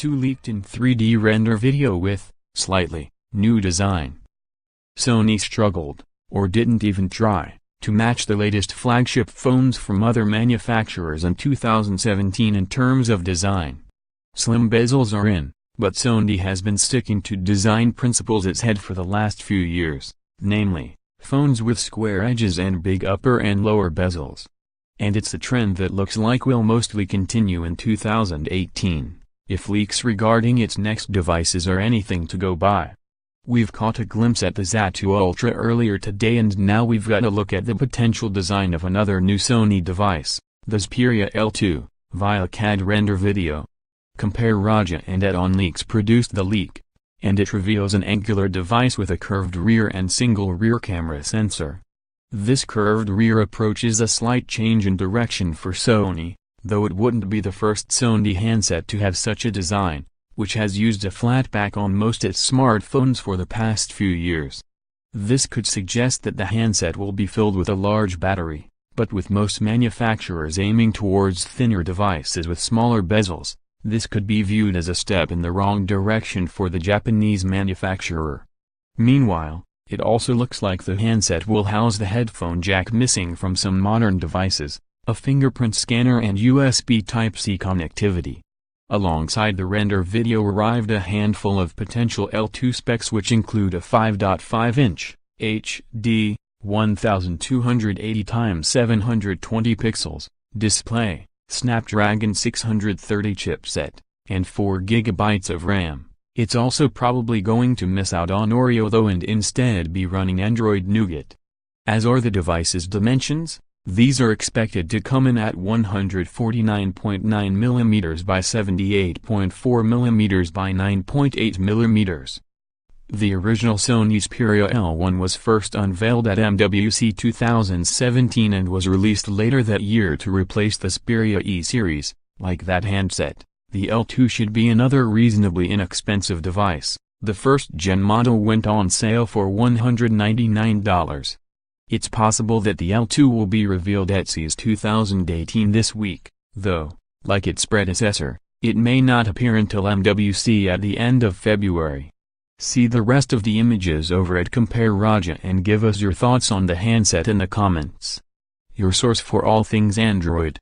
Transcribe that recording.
L2 leaked in 3D render video with, slightly, new design. Sony struggled, or didn't even try, to match the latest flagship phones from other manufacturers in 2017 in terms of design. Slim bezels are in, but Sony has been sticking to design principles it's had for the last few years, namely, phones with square edges and big upper and lower bezels. And it's a trend that looks like will mostly continue in 2018, if leaks regarding its next devices are anything to go by. We've caught a glimpse at the Z2 Ultra earlier today, and now we've got a look at the potential design of another new Sony device, the Xperia L2, via CAD render video. Compare Raja and Ed on Leaks produced the leak, and it reveals an angular device with a curved rear and single rear camera sensor. This curved rear approach is a slight change in direction for Sony, though it wouldn't be the first Sony handset to have such a design, which has used a flat back on most its smartphones for the past few years. This could suggest that the handset will be filled with a large battery, but with most manufacturers aiming towards thinner devices with smaller bezels, this could be viewed as a step in the wrong direction for the Japanese manufacturer. Meanwhile, it also looks like the handset will house the headphone jack missing from some modern devices, a fingerprint scanner and USB Type-C connectivity. Alongside the render video arrived a handful of potential L2 specs, which include a 5.5-inch, HD, 1280x720 pixels, display, Snapdragon 630 chipset, and 4 GB of RAM. It's also probably going to miss out on Oreo though and instead be running Android Nougat. As are the device's dimensions, these are expected to come in at 149.9mm by 78.4mm by 9.8mm. The original Sony Xperia L1 was first unveiled at MWC 2017 and was released later that year to replace the Xperia E series. Like that handset, the L2 should be another reasonably inexpensive device. The first-gen model went on sale for $199. It's possible that the L2 will be revealed at CES 2018 this week, though, like its predecessor, it may not appear until MWC at the end of February. See the rest of the images over at Compare Raja and give us your thoughts on the handset in the comments. Your source for all things Android.